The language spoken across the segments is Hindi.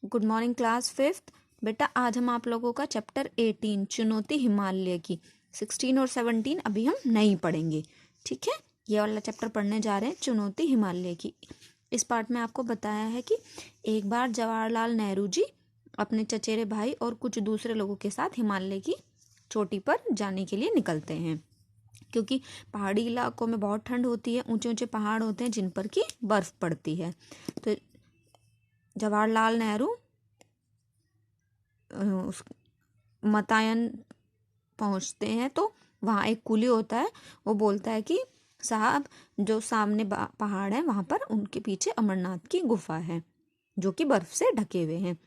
Good morning class fifth. बेटा आज हम आप लोगों का चैप्टर 18 चुनौती हिमालय की 16 और 17 अभी हम नहीं पढ़ेंगे। ठीक है, ये वाला चैप्टर पढ़ने जा रहे हैं चुनौती हिमालय की। इस पार्ट में आपको बताया है कि एक बार जवाहरलाल नेहरू जी अपने चचेरे भाई और कुछ दूसरे लोगों के साथ हिमालय की चोटी पर जाने के लिए निकलते हैं, क्योंकि पहाड़ी इलाकों में बहुत ठंड होती है, ऊंचे ऊंचे पहाड़ होते हैं जिन पर की बर्फ पड़ती है। तो जवाहरलाल नेहरू उस मतायन पहुंचते हैं तो वहाँ एक कुली होता है। वो बोलता है कि साहब जो सामने पहाड़ है वहाँ पर उनके पीछे अमरनाथ की गुफा है जो कि बर्फ से ढके हुए हैं।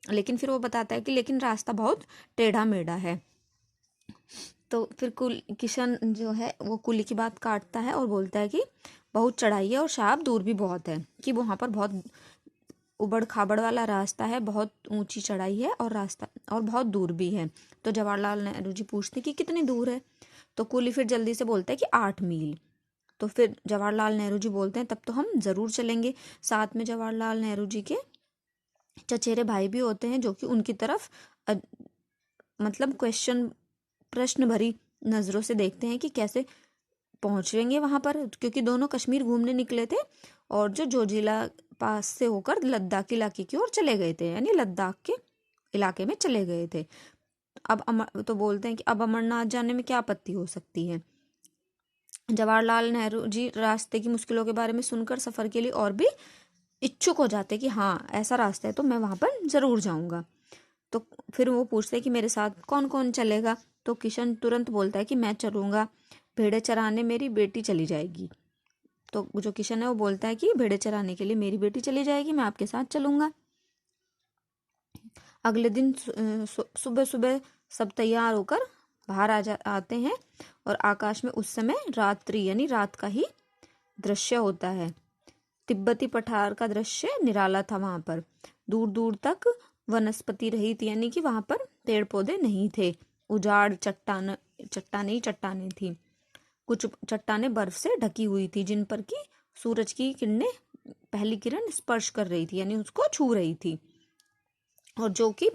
लेकिन फिर वो बताता है कि लेकिन रास्ता बहुत टेढ़ा मेढ़ा है। तो फिर किशन जो है वो कुली की बात काटता है और बोलता है कि बहुत चढ़ाई है और साहब दूर भी बहुत है, कि वहाँ पर बहुत उबड़ खाबड़ वाला रास्ता है, बहुत ऊंची चढ़ाई है और रास्ता और बहुत दूर भी है। तो जवाहरलाल नेहरू जी पूछते कि कितनी दूर है, तो कुली फिर जल्दी से बोलता है कि 8 मील। तो फिर जवाहरलाल नेहरू जी बोलते हैं तब तो हम ज़रूर चलेंगे। साथ में जवाहरलाल नेहरू जी के चचेरे भाई भी होते हैं जो कि उनकी तरफ मतलब प्रश्न भरी नज़रों से देखते हैं कि कैसे पहुंचेंगे वहां पर, क्योंकि दोनों कश्मीर घूमने निकले थे और जो जोजिला पास से होकर लद्दाख इलाके की ओर चले गए थे, यानी लद्दाख के इलाके में चले गए थे। अब तो बोलते हैं कि अब अमरनाथ जाने में क्या आपत्ति हो सकती है। जवाहरलाल नेहरू जी रास्ते की मुश्किलों के बारे में सुनकर सफर के लिए और भी इच्छुक हो जाते कि हाँ ऐसा रास्ता है तो मैं वहां पर जरूर जाऊंगा। तो फिर वो पूछते हैं कि मेरे साथ कौन कौन चलेगा। तो किशन तुरंत बोलता है कि मैं चलूंगा, भेड़े चराने मेरी बेटी चली जाएगी। तो जो किशन है वो बोलता है कि भेड़े चराने के लिए मेरी बेटी चली जाएगी, मैं आपके साथ चलूंगा। अगले दिन सुबह सुबह सब तैयार होकर बाहर आते हैं और आकाश में उस समय रात्रि यानी रात का ही दृश्य होता है। तिब्बती पठार का दृश्य निराला था। वहां पर दूर दूर तक वनस्पति रही थी, यानी कि वहां पर पेड़ पौधे नहीं थे। उजाड़ चट्टाने ही चट्टाने थी। कुछ चट्टानें बर्फ से ढकी हुई थी जिन पर की सूरज की किरणें पहली किरण स्पर्श कर रही थी, यानी उसको छू रही थी, और जो कि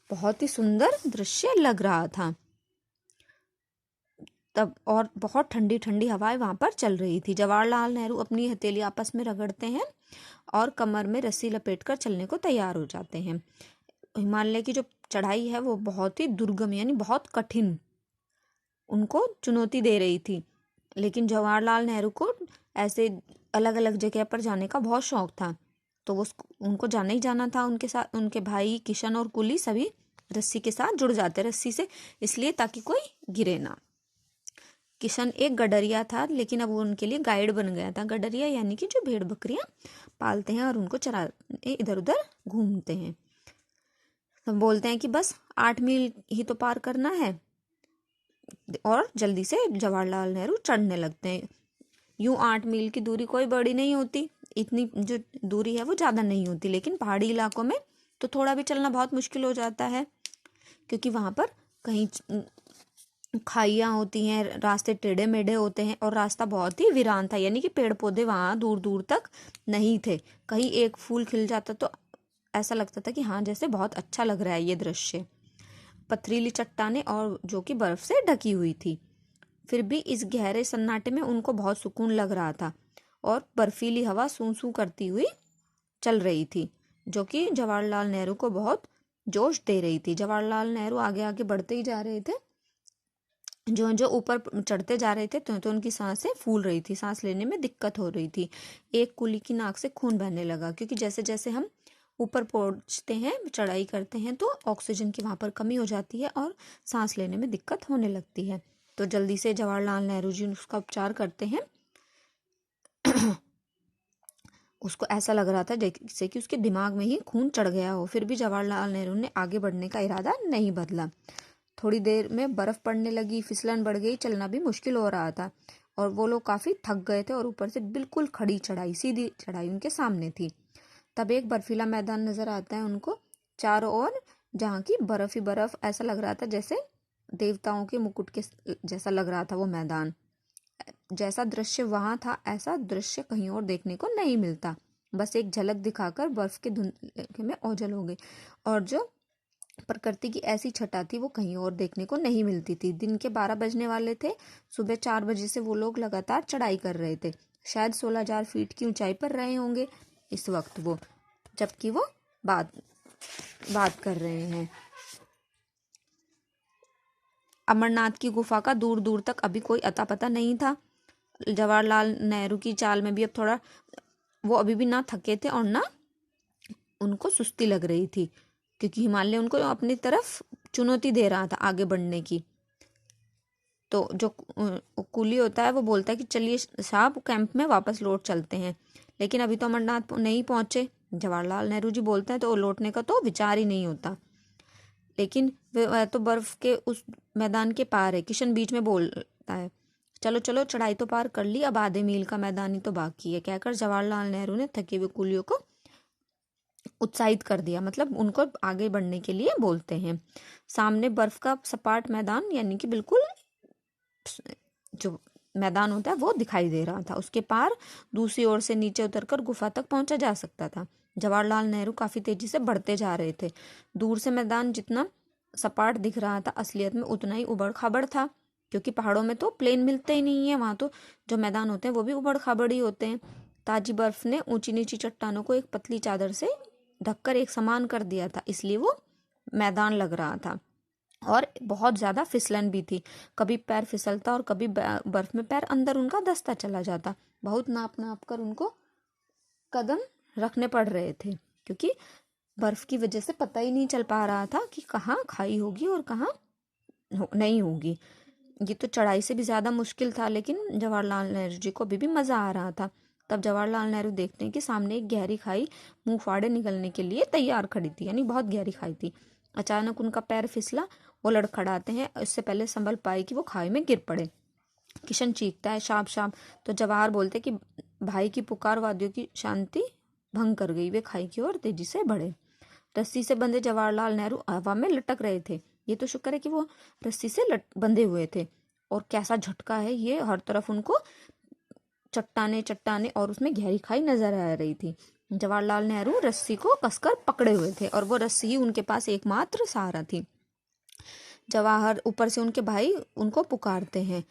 बहुत ही सुंदर दृश्य लग रहा था तब। और बहुत ठंडी ठंडी हवाएं वहां पर चल रही थी। जवाहरलाल नेहरू अपनी हथेली आपस में रगड़ते हैं और कमर में रस्सी लपेटकर चलने को तैयार हो जाते हैं। हिमालय की जो चढ़ाई है वो बहुत ही दुर्गम यानी बहुत कठिन उनको चुनौती दे रही थी। लेकिन जवाहरलाल नेहरू को ऐसे अलग अलग जगह पर जाने का बहुत शौक था, तो वो उनको जाना ही जाना था। उनके साथ उनके भाई किशन और कुली सभी रस्सी के साथ जुड़ जाते रस्सी से, इसलिए ताकि कोई गिरे ना। किशन एक गडरिया था, लेकिन अब वो उनके लिए गाइड बन गया था। गडरिया यानी कि जो भेड़ बकरियां पालते हैं और उनको चरा इधर उधर घूमते हैं। तो बोलते हैं कि बस 8 मील ही तो पार करना है, और जल्दी से जवाहरलाल नेहरू चढ़ने लगते हैं। यूं 8 मील की दूरी कोई बड़ी नहीं होती, इतनी जो दूरी है वो ज़्यादा नहीं होती, लेकिन पहाड़ी इलाकों में तो थोड़ा भी चलना बहुत मुश्किल हो जाता है, क्योंकि वहाँ पर कहीं खाइयाँ होती हैं, रास्ते टेढ़े मेढ़े होते हैं और रास्ता बहुत ही वीरान था, यानी कि पेड़ पौधे वहाँ दूर दूर तक नहीं थे। कहीं एक फूल खिल जाता तो ऐसा लगता था कि हाँ जैसे बहुत अच्छा लग रहा है ये दृश्य। पथरीली चट्टानें और जो कि बर्फ से ढकी हुई थी, फिर भी इस गहरे सन्नाटे में उनको बहुत सुकून लग रहा था और बर्फीली हवा सूं सूं करती हुई चल रही थी, जो कि जवाहरलाल नेहरू को बहुत जोश दे रही थी। जवाहरलाल नेहरू आगे आगे बढ़ते ही जा रहे थे। जो जो ऊपर चढ़ते जा रहे थे तो उनकी सांसें फूल रही थी, सांस लेने में दिक्कत हो रही थी। एक कुली की नाक से खून बहने लगा, क्योंकि जैसे जैसे हम ऊपर पहुंचते हैं, चढ़ाई करते हैं, तो ऑक्सीजन की वहां पर कमी हो जाती है और सांस लेने में दिक्कत होने लगती है। तो जल्दी से जवाहरलाल नेहरू जी उसका उपचार करते हैं। उसको ऐसा लग रहा था जैसे कि उसके दिमाग में ही खून चढ़ गया हो, फिर भी जवाहरलाल नेहरू ने आगे बढ़ने का इरादा नहीं बदला। थोड़ी देर में बर्फ पड़ने लगी, फिसलन बढ़ गई, चलना भी मुश्किल हो रहा था और वो लोग काफी थक गए थे और ऊपर से बिल्कुल खड़ी चढ़ाई, सीधी चढ़ाई उनके सामने थी। तब एक बर्फीला मैदान नजर आता है उनको, चारों ओर, जहाँ की बर्फ ही बर्फ। ऐसा लग रहा था जैसे देवताओं के मुकुट के जैसा लग रहा था वो मैदान। जैसा दृश्य वहां था ऐसा दृश्य कहीं और देखने को नहीं मिलता। बस एक झलक दिखाकर बर्फ के धुंधले में ओझल हो गई। और जो प्रकृति की ऐसी छटा थी वो कहीं और देखने को नहीं मिलती थी। दिन के 12 बजने वाले थे। सुबह 4 बजे से वो लोग लगातार चढ़ाई कर रहे थे। शायद 16,000 फीट की ऊंचाई पर रहे होंगे इस वक्त वो, जबकि वो बात कर रहे हैं। अमरनाथ की गुफा का दूर दूर तक अभी कोई अता पता नहीं था। जवाहरलाल नेहरू की चाल में भी अब थोड़ा, वो अभी भी ना थके थे और ना उनको सुस्ती लग रही थी, क्योंकि हिमालय उनको अपनी तरफ चुनौती दे रहा था आगे बढ़ने की। तो जो कुली होता है वो बोलता है कि चलिए साहब, कैंप में वापस लौट चलते हैं। लेकिन अभी तो अमरनाथ नहीं पहुंचे। जवाहरलाल नेहरू जी बोलते हैं तो लौटने का तो विचार ही नहीं होता। लेकिन वह तो बर्फ के उस मैदान के पार है। किशन बीच में बोलता है, चलो चलो, चढ़ाई तो पार कर ली, अब आधे मील का मैदान ही तो बाकी है। कहकर जवाहरलाल नेहरू ने थके हुए कुलियों को उत्साहित कर दिया, मतलब उनको आगे बढ़ने के लिए बोलते हैं। सामने बर्फ का सपाट मैदान, यानी कि बिल्कुल जो मैदान होता है वो दिखाई दे रहा था। उसके पार दूसरी ओर से नीचे उतरकर गुफा तक पहुंचा जा सकता था। जवाहरलाल नेहरू काफी तेजी से बढ़ते जा रहे थे। दूर से मैदान जितना सपाट दिख रहा था, असलियत में उतना ही उबड़ खाबड़ था, क्योंकि पहाड़ों में तो प्लेन मिलते ही नहीं है। वहां तो जो मैदान होते हैं वो भी उबड़ खाबड़ ही होते हैं। ताजी बर्फ ने ऊंची नीची चट्टानों को एक पतली चादर से ढककर एक समान कर दिया था, इसलिए वो मैदान लग रहा था। और बहुत ज्यादा फिसलन भी थी। कभी पैर फिसलता और कभी बर्फ में पैर अंदर उनका धंसता चला जाता। बहुत नाप नाप कर उनको कदम रखने पड़ रहे थे, क्योंकि बर्फ की वजह से पता ही नहीं चल पा रहा था कि कहाँ खाई होगी और कहाँ नहीं होगी। ये तो चढ़ाई से भी ज्यादा मुश्किल था। लेकिन जवाहरलाल नेहरू जी को अभी भी मजा आ रहा था। तब जवाहरलाल नेहरू देखते हैं कि सामने एक गहरी खाई मुंह फाड़े निकलने के लिए तैयार खड़ी थी, यानी बहुत गहरी खाई थी। अचानक उनका पैर फिसला। वो लड़खड़ाते हैं, इससे पहले संभल पाए कि वो खाई में गिर पड़े। किशन चीखता है, शाप शाप। तो जवाहर बोलते कि भाई की पुकार वादियों की शांति भंग कर गई। वे खाई की ओर तेजी से बढ़े। रस्सी से बंधे जवाहरलाल नेहरू हवा में लटक रहे थे। ये तो शुक्र है कि वो रस्सी से बंधे हुए थे। और कैसा झटका है ये, हर तरफ उनको चट्टाने चट्टाने और उसमें गहरी खाई नजर आ रही थी। जवाहरलाल नेहरू रस्सी को कसकर पकड़े हुए थे और वो रस्सी ही उनके पास एकमात्र सहारा थी। जवाहर ऊपर से उनके भाई उनको पुकारते हैं।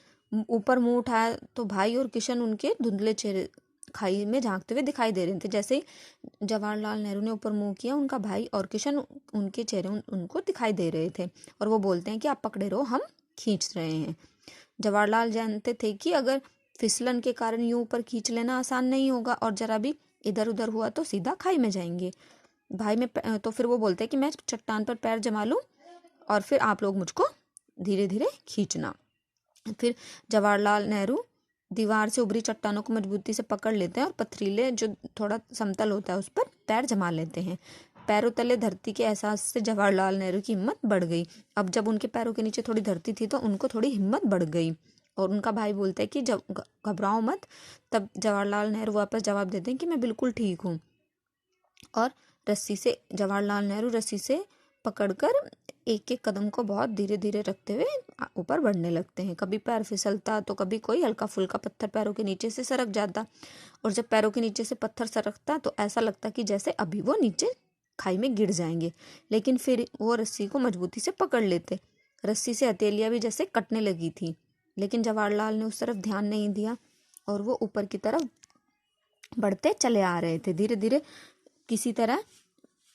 ऊपर मुंह उठाया तो भाई और किशन उनके धुंधले चेहरे खाई में झांकते हुए दिखाई दे रहे थे। जैसे ही जवाहरलाल नेहरू ने ऊपर मुंह किया, उनका भाई और किशन उनके चेहरे उनको दिखाई दे रहे थे। और वो बोलते हैं कि आप पकड़े रहो, हम खींच रहे हैं। जवाहरलाल जानते थे कि अगर फिसलन के कारण यूं ऊपर खींच लेना आसान नहीं होगा, और जरा भी इधर उधर हुआ तो सीधा खाई में जाएंगे। भाई में तो फिर वो बोलते हैं कि मैं चट्टान पर पैर जमा लूं और फिर आप लोग मुझको धीरे धीरे खींचना। फिर जवाहरलाल नेहरू दीवार से उभरी चट्टानों को मजबूती से पकड़ लेते हैं और पथरीले जो थोड़ा समतल होता है उस पर पैर जमा लेते हैं। पैरों तले धरती के एहसास से जवाहरलाल नेहरू की हिम्मत बढ़ गई। अब जब उनके पैरों के नीचे थोड़ी धरती थी तो उनको थोड़ी हिम्मत बढ़ गई। और उनका भाई बोलता है कि जब घबराओ मत। तब जवाहरलाल नेहरू वापस जवाब देते हैं कि मैं बिल्कुल ठीक हूँ। और जवाहरलाल नेहरू रस्सी से पकड़कर एक एक कदम को बहुत धीरे धीरे रखते हुए ऊपर बढ़ने लगते हैं। कभी पैर फिसलता तो कभी कोई हल्का फुल्का पत्थर पैरों के नीचे से सरक जाता। और जब पैरों के नीचे से पत्थर सरकता तो ऐसा लगता कि जैसे अभी वो नीचे खाई में गिर जाएंगे। लेकिन फिर वो रस्सी को मजबूती से पकड़ लेते। रस्सी से हथेलियां भी जैसे कटने लगी थी। लेकिन जवाहरलाल ने उस तरफ ध्यान नहीं दिया और वो ऊपर की तरफ बढ़ते चले आ रहे थे। धीरे धीरे किसी तरह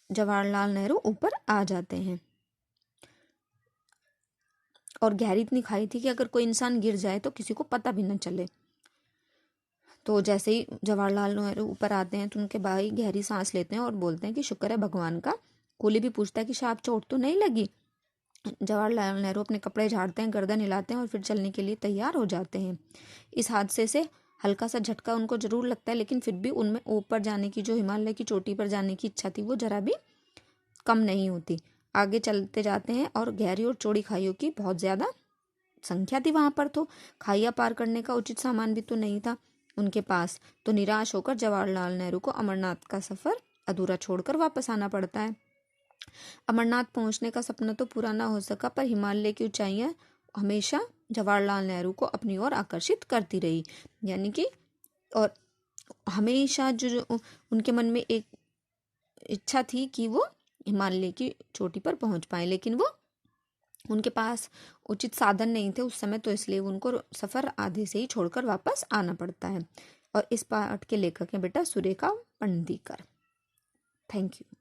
जवाहरलाल नेहरू ऊपर आ जाते हैं। और गहरी इतनी खाई थी कि अगर कोई इंसान गिर जाए तो किसी को पता भी न चले। तो जैसे ही जवाहरलाल नेहरू ऊपर आते हैं तो उनके भाई गहरी सांस लेते हैं और बोलते हैं कि शुक्र है भगवान का। कोहली भी पूछता है कि साहब चोट तो नहीं लगी। जवाहरलाल नेहरू अपने कपड़े झाड़ते हैं, गर्दन हिलाते हैं और फिर चलने के लिए तैयार हो जाते हैं। इस हादसे से हल्का सा झटका उनको जरूर लगता है, लेकिन फिर भी उनमें ऊपर जाने की, जो हिमालय की चोटी पर जाने की इच्छा थी, वो जरा भी कम नहीं होती। आगे चलते जाते हैं और गहरी और चौड़ी खाइयों की बहुत ज्यादा संख्या थी वहां पर। तो खाइयां पार करने का उचित सामान भी तो नहीं था उनके पास। तो निराश होकर जवाहरलाल नेहरू को अमरनाथ का सफर अधूरा छोड़कर वापस आना पड़ता है। अमरनाथ पहुंचने का सपना तो पूरा ना हो सका, पर हिमालय की ऊंचाइयां हमेशा जवाहरलाल नेहरू को अपनी ओर आकर्षित करती रही। यानी कि और हमेशा जो उनके मन में एक इच्छा थी कि वो हिमालय की चोटी पर पहुंच पाए, लेकिन वो उनके पास उचित साधन नहीं थे उस समय, तो इसलिए उनको सफ़र आधे से ही छोड़कर वापस आना पड़ता है। और इस पाठ के लेखक हैं बेटा सुरेखा पंडीकर। Thank you.